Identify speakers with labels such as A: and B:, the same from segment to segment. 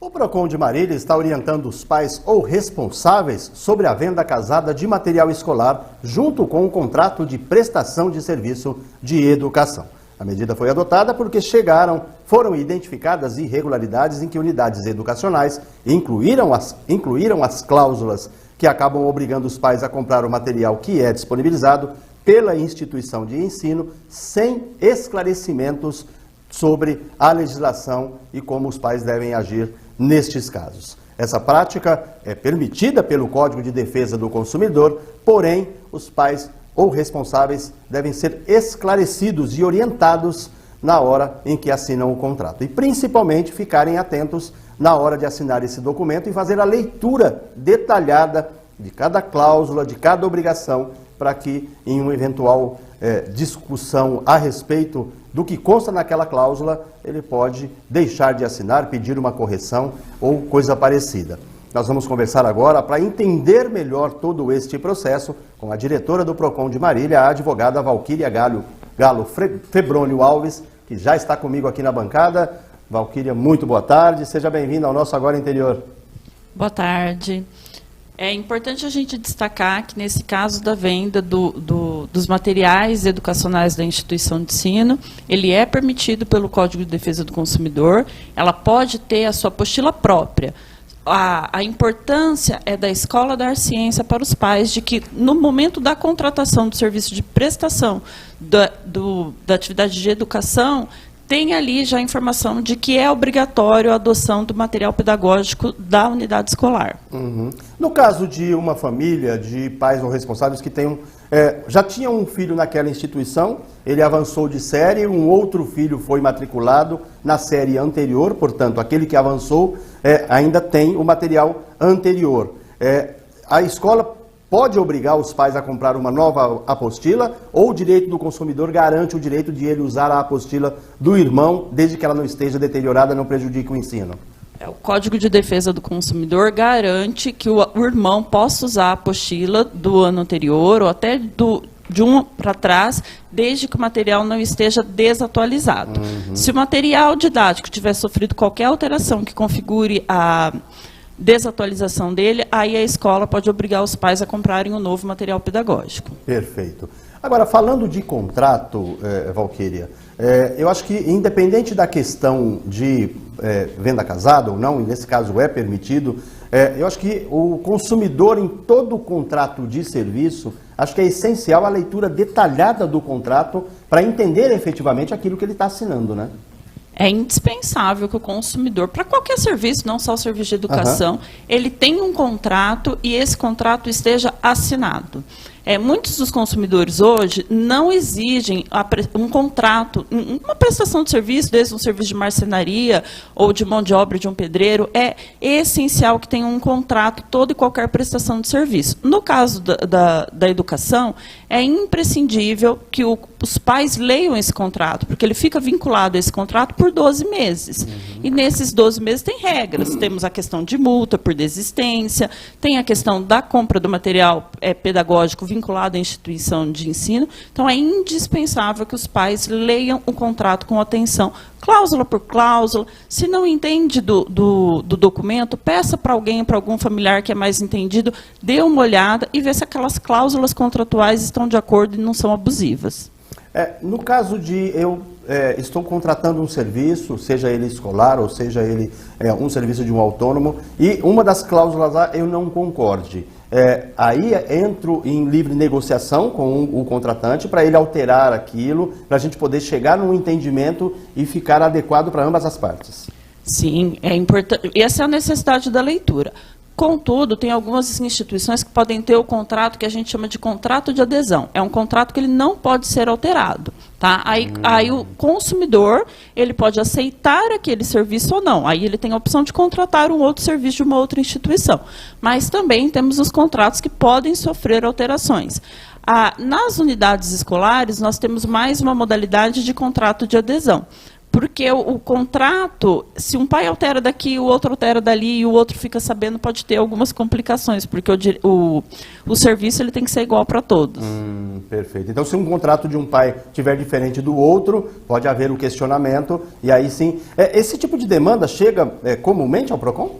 A: O PROCON de Marília está orientando os pais ou responsáveis sobre a venda casada de material escolar junto com o contrato de prestação de serviço de educação. A medida foi adotada porque foram identificadas irregularidades em que unidades educacionais incluíram as cláusulas que acabam obrigando os pais a comprar o material que é disponibilizado pela instituição de ensino sem esclarecimentos sobre a legislação e como os pais devem agir nestes casos. Essa prática é permitida pelo Código de Defesa do Consumidor, porém, os pais ou responsáveis devem ser esclarecidos e orientados na hora em que assinam o contrato. E, principalmente, ficarem atentos na hora de assinar esse documento e fazer a leitura detalhada de cada cláusula, de cada obrigação, para que, em uma eventual discussão a respeito do que consta naquela cláusula, ele pode deixar de assinar, pedir uma correção ou coisa parecida. Nós vamos conversar agora para entender melhor todo este processo com a diretora do PROCON de Marília, a advogada Valquíria Galo Febrônio Alves, que já está comigo aqui na bancada. Valquíria, muito boa tarde, seja bem-vinda ao nosso Agora Interior.
B: Boa tarde. É importante a gente destacar que, nesse caso da venda dos materiais educacionais da instituição de ensino, ele é permitido pelo Código de Defesa do Consumidor, ela pode ter a sua apostila própria. A importância é da escola dar ciência para os pais de que, no momento da contratação do serviço de prestação da atividade de educação, tem ali já a informação de que é obrigatório a adoção do material pedagógico da unidade escolar.
A: Uhum. No caso de uma família, de pais ou responsáveis que já tinham um filho naquela instituição, ele avançou de série, um outro filho foi matriculado na série anterior, portanto, aquele que avançou ainda tem o material anterior. A escola pode obrigar os pais a comprar uma nova apostila, ou o direito do consumidor garante o direito de ele usar a apostila do irmão, desde que ela não esteja deteriorada, não prejudique o ensino?
B: O Código de Defesa do Consumidor garante que o irmão possa usar a apostila do ano anterior, ou até de um para trás, desde que o material não esteja desatualizado. Uhum. Se o material didático tiver sofrido qualquer alteração que configure a desatualização dele, aí a escola pode obrigar os pais a comprarem um novo material pedagógico.
A: Perfeito. Agora, falando de contrato, Valquíria, eu acho que, independente da questão de venda casada ou não, nesse caso é permitido, eu acho que o consumidor, em todo o contrato de serviço, acho que é essencial a leitura detalhada do contrato para entender efetivamente aquilo que ele está assinando, né?
B: É indispensável que o consumidor, para qualquer serviço, não só o serviço de educação, ele tenha um contrato e esse contrato esteja assinado. Muitos dos consumidores hoje não exigem um contrato, uma prestação de serviço, desde um serviço de marcenaria ou de mão de obra de um pedreiro. É essencial que tenha um contrato, toda e qualquer prestação de serviço. No caso da educação, é imprescindível que os pais leiam esse contrato, porque ele fica vinculado a esse contrato por 12 meses. Uhum. E nesses 12 meses tem regras. Temos a questão de multa por desistência, tem a questão da compra do material pedagógico vinculado à instituição de ensino. Então, é indispensável que os pais leiam o contrato com atenção, cláusula por cláusula. Se não entende do documento, peça para alguém, para algum familiar que é mais entendido, dê uma olhada e vê se aquelas cláusulas contratuais estão de acordo e não são abusivas.
A: No caso de eu estou contratando um serviço, seja ele escolar ou seja ele um serviço de um autônomo, e uma das cláusulas lá eu não concorde. Aí entro em livre negociação com o contratante para ele alterar aquilo, para a gente poder chegar num entendimento e ficar adequado para ambas as partes.
B: Sim, é importante. Essa é a necessidade da leitura. Contudo, tem algumas instituições que podem ter o contrato que a gente chama de contrato de adesão. É um contrato que ele não pode ser alterado. Tá? Aí o consumidor ele pode aceitar aquele serviço ou não. Aí ele tem a opção de contratar um outro serviço de uma outra instituição. Mas também temos os contratos que podem sofrer alterações. Nas unidades escolares, nós temos mais uma modalidade de contrato de adesão. Porque o contrato, se um pai altera daqui, o outro altera dali e o outro fica sabendo, pode ter algumas complicações, porque o serviço ele tem que ser igual para todos.
A: Perfeito. Então, se um contrato de um pai tiver diferente do outro, pode haver um questionamento, e aí sim... esse tipo de demanda chega comumente ao PROCON?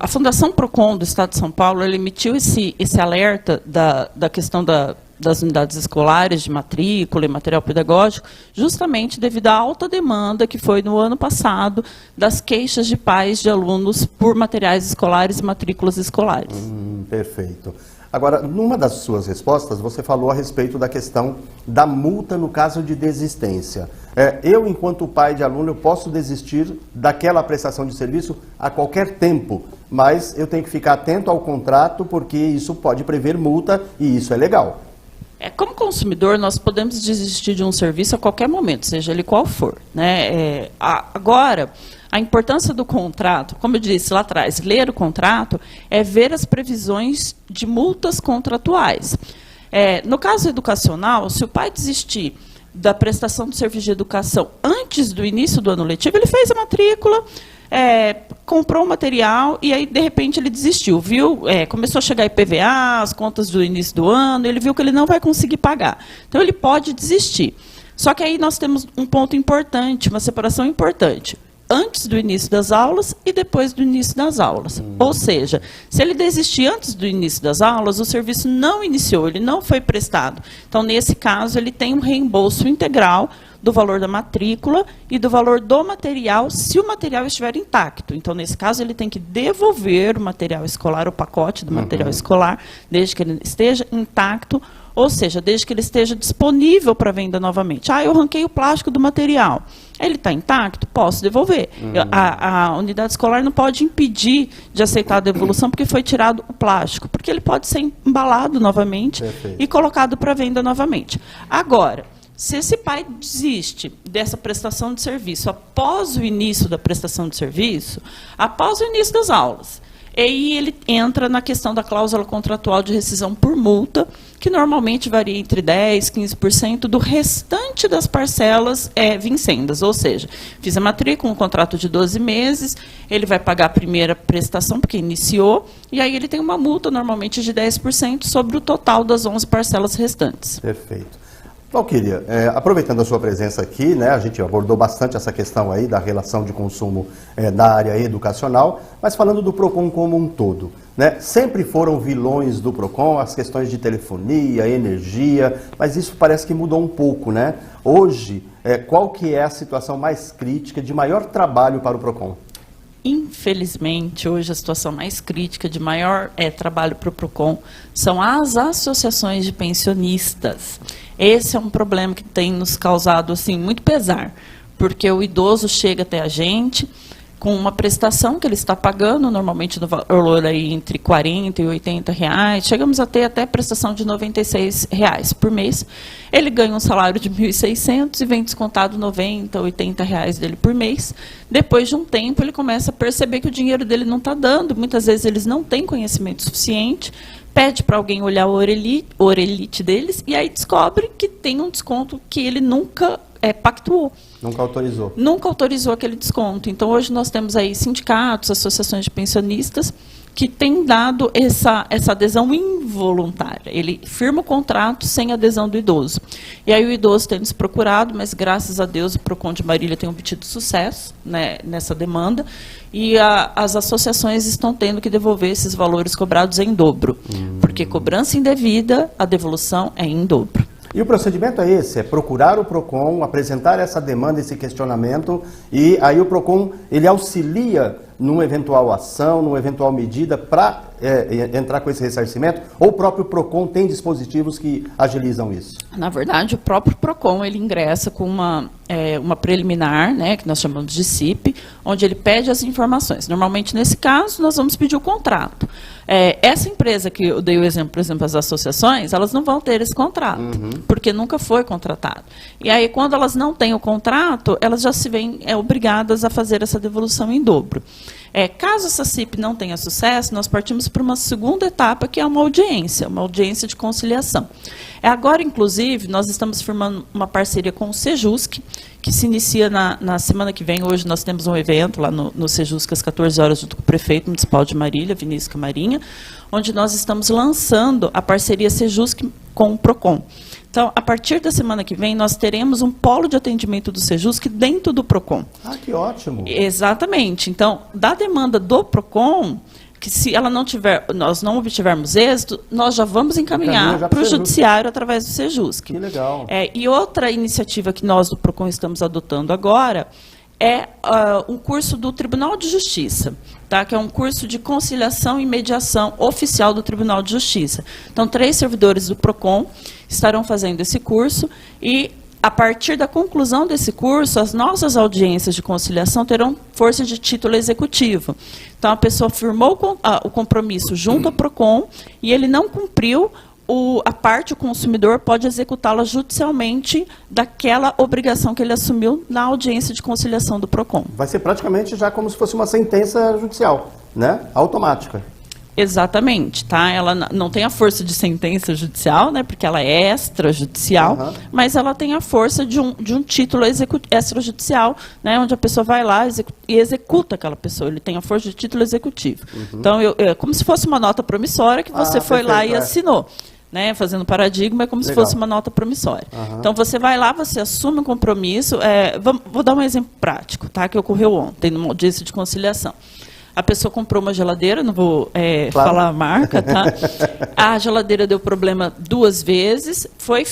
B: A Fundação PROCON do Estado de São Paulo, ela emitiu esse alerta da questão das unidades escolares de matrícula e material pedagógico, justamente devido à alta demanda que foi no ano passado das queixas de pais de alunos por materiais escolares e matrículas escolares.
A: Perfeito. Agora, numa das suas respostas, você falou a respeito da questão da multa no caso de desistência. Eu, enquanto pai de aluno, eu posso desistir daquela prestação de serviço a qualquer tempo, mas eu tenho que ficar atento ao contrato, porque isso pode prever multa e isso é legal.
B: Como consumidor, nós podemos desistir de um serviço a qualquer momento, seja ele qual for, né? Agora, a importância do contrato, como eu disse lá atrás, ler o contrato é ver as previsões de multas contratuais. No caso educacional, se o pai desistir da prestação de serviço de educação antes do início do ano letivo, ele fez a matrícula, comprou o material e aí, de repente, ele desistiu. Começou a chegar IPVA, as contas do início do ano, ele viu que ele não vai conseguir pagar. Então, ele pode desistir. Só que aí nós temos um ponto importante, uma separação importante. Antes do início das aulas e depois do início das aulas. Ou seja, se ele desistir antes do início das aulas, o serviço não iniciou, ele não foi prestado. Então, nesse caso, ele tem um reembolso integral do valor da matrícula e do valor do material, se o material estiver intacto. Então, nesse caso, ele tem que devolver o material escolar, o pacote do material escolar, desde que ele esteja intacto, ou seja, desde que ele esteja disponível para venda novamente. Eu arranquei o plástico do material. Ele está intacto? Posso devolver. A unidade escolar não pode impedir de aceitar a devolução porque foi tirado o plástico, porque ele pode ser embalado novamente e colocado para venda novamente. Agora, se esse pai desiste dessa prestação de serviço após o início da prestação de serviço, após o início das aulas, e aí ele entra na questão da cláusula contratual de rescisão por multa, que normalmente varia entre 10% e 15% do restante das parcelas vincendas. Ou seja, fiz a matrícula, um contrato de 12 meses, ele vai pagar a primeira prestação, porque iniciou, e aí ele tem uma multa, normalmente de 10%, sobre o total das 11 parcelas restantes.
A: Perfeito. Valquíria, aproveitando a sua presença aqui, né, a gente abordou bastante essa questão aí da relação de consumo na área educacional, mas falando do PROCON como um todo, né, sempre foram vilões do PROCON as questões de telefonia, energia, mas isso parece que mudou um pouco, né? Hoje, qual que é a situação mais crítica, de maior trabalho para o PROCON?
B: Infelizmente, hoje a situação mais crítica, de maior trabalho para o PROCON, são as associações de pensionistas. Esse é um problema que tem nos causado assim, muito pesar, porque o idoso chega até a gente com uma prestação que ele está pagando, normalmente no valor aí entre R$40 e R$80, chegamos a ter até prestação de R$96 por mês. Ele ganha um salário de R$1.600 e vem descontado R$90, R$80 dele por mês. Depois de um tempo, ele começa a perceber que o dinheiro dele não está dando, muitas vezes eles não têm conhecimento suficiente, pede para alguém olhar o orelite deles e aí descobre que tem um desconto que ele nunca pactuou.
A: Nunca autorizou.
B: Nunca autorizou aquele desconto. Então, hoje nós temos aí sindicatos, associações de pensionistas, que têm dado essa adesão involuntária. Ele firma o contrato sem adesão do idoso. E aí o idoso tem nos procurado, mas graças a Deus o PROCON de Marília tem obtido sucesso, né, nessa demanda, e as associações estão tendo que devolver esses valores cobrados em dobro. Porque cobrança indevida, a devolução é em dobro.
A: E o procedimento é esse, é procurar o PROCON, apresentar essa demanda, esse questionamento, e aí o PROCON, ele auxilia numa eventual ação, numa eventual medida para entrar com esse ressarcimento, ou o próprio PROCON tem dispositivos que agilizam isso?
B: Na verdade, o próprio PROCON, ele ingressa com uma preliminar, né, que nós chamamos de CIP, onde ele pede as informações. Normalmente, nesse caso, nós vamos pedir o contrato. Essa empresa que eu dei o exemplo, por exemplo, as associações, elas não vão ter esse contrato, porque nunca foi contratado. E aí, quando elas não têm o contrato, elas já se veem obrigadas a fazer essa devolução em dobro. Caso essa CIP não tenha sucesso, nós partimos para uma segunda etapa, que é uma audiência de conciliação. Agora, inclusive, nós estamos firmando uma parceria com o Sejusc, que se inicia na semana que vem. Hoje nós temos um evento lá no Sejusc, às 14 horas, junto com o prefeito municipal de Marília, Vinícius Camarinha, onde nós estamos lançando a parceria Sejusc com o PROCON. Então, a partir da semana que vem, nós teremos um polo de atendimento do Sejusc dentro do PROCON.
A: Ah, que ótimo!
B: Exatamente. Então, da demanda do PROCON, que se ela não tiver, nós não obtivermos êxito, nós já vamos encaminhar para o judiciário através do Sejusc.
A: Que legal.
B: E outra iniciativa que nós do PROCON estamos adotando agora é um curso do Tribunal de Justiça, tá? Que é um curso de conciliação e mediação oficial do Tribunal de Justiça. Então, 3 servidores do PROCON estarão fazendo esse curso e, a partir da conclusão desse curso, as nossas audiências de conciliação terão força de título executivo. Então, a pessoa firmou o compromisso junto ao PROCON e ele não cumpriu, o consumidor pode executá-la judicialmente daquela obrigação que ele assumiu na audiência de conciliação do PROCON.
A: Vai ser praticamente já como se fosse uma sentença judicial, né? Automática.
B: Exatamente, tá? Ela não tem a força de sentença judicial, né? Porque ela é extrajudicial, mas ela tem a força de um título extrajudicial, né? Onde a pessoa vai lá e executa aquela pessoa. Ele tem a força de título executivo. Então, é como se fosse uma nota promissória que você foi lá e assinou. Né, fazendo paradigma, é como se fosse uma nota promissória. Então, você vai lá, você assume um compromisso. Vou dar um exemplo prático, tá, que ocorreu ontem, numa audiência de conciliação. A pessoa comprou uma geladeira, não vou falar a marca, tá? A geladeira deu problema 2 vezes, foi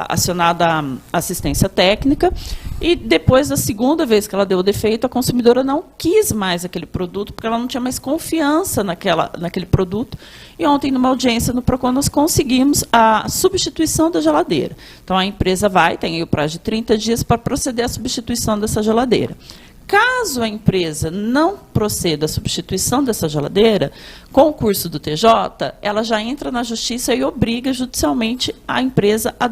B: acionada a assistência técnica, e depois da segunda vez que ela deu o defeito, a consumidora não quis mais aquele produto, porque ela não tinha mais confiança naquele produto. E ontem, numa audiência no PROCON, nós conseguimos a substituição da geladeira. Então, a empresa tem aí o prazo de 30 dias para proceder à substituição dessa geladeira. Caso a empresa não proceda à substituição dessa geladeira, com o curso do TJ, ela já entra na justiça e obriga judicialmente a empresa a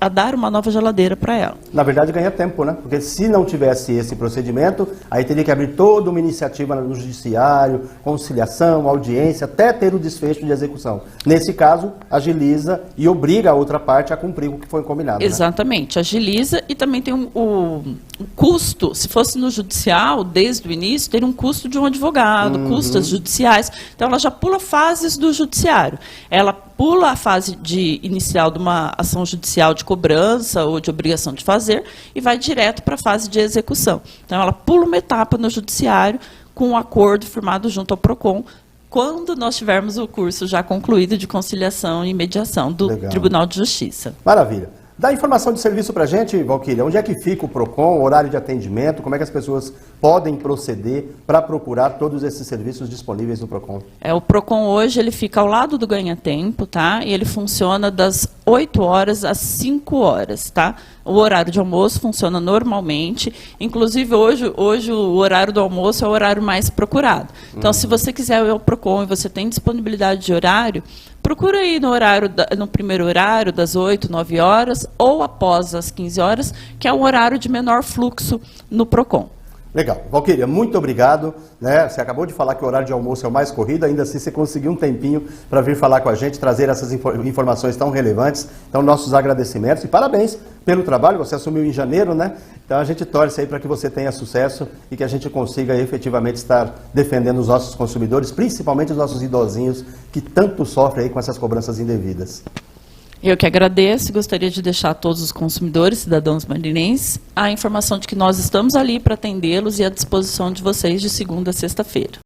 B: a dar uma nova geladeira para ela.
A: Na verdade, ganha tempo, né? Porque se não tivesse esse procedimento, aí teria que abrir toda uma iniciativa no judiciário, conciliação, audiência, até ter o desfecho de execução. Nesse caso, agiliza e obriga a outra parte a cumprir o que foi combinado.
B: Exatamente, né? Agiliza, e também tem o custo. Se fosse no judicial, desde o início, teria um custo de um advogado, custos judiciais. Então, ela já pula fases do judiciário. Ela pula a fase inicial de uma ação judicial de cobrança ou de obrigação de fazer e vai direto para a fase de execução. Então, ela pula uma etapa no judiciário com um acordo firmado junto ao PROCON, quando nós tivermos o curso já concluído de conciliação e mediação do Tribunal de Justiça.
A: Maravilha. Dá informação de serviço para a gente, Valquíria. Onde é que fica o PROCON, horário de atendimento, como é que as pessoas podem proceder para procurar todos esses serviços disponíveis no PROCON?
B: O PROCON hoje ele fica ao lado do Ganha Tempo, tá? E ele funciona das 8 horas às 5 horas, tá? O horário de almoço funciona normalmente. Inclusive, hoje o horário do almoço é o horário mais procurado. Então, se você quiser ir ao PROCON e você tem disponibilidade de horário, procura aí no primeiro horário, das 8, 9 horas, ou após as 15 horas, que é o horário de menor fluxo no PROCON.
A: Legal. Valquíria, muito obrigado. Né? Você acabou de falar que o horário de almoço é o mais corrido, ainda assim você conseguiu um tempinho para vir falar com a gente, trazer essas informações tão relevantes. Então, nossos agradecimentos e parabéns pelo trabalho. Você assumiu em janeiro, né? Então, a gente torce aí para que você tenha sucesso e que a gente consiga efetivamente estar defendendo os nossos consumidores, principalmente os nossos idosinhos que tanto sofrem aí com essas cobranças indevidas.
B: Eu que agradeço e gostaria de deixar a todos os consumidores, cidadãos marinenses, a informação de que nós estamos ali para atendê-los e à disposição de vocês de segunda a sexta-feira.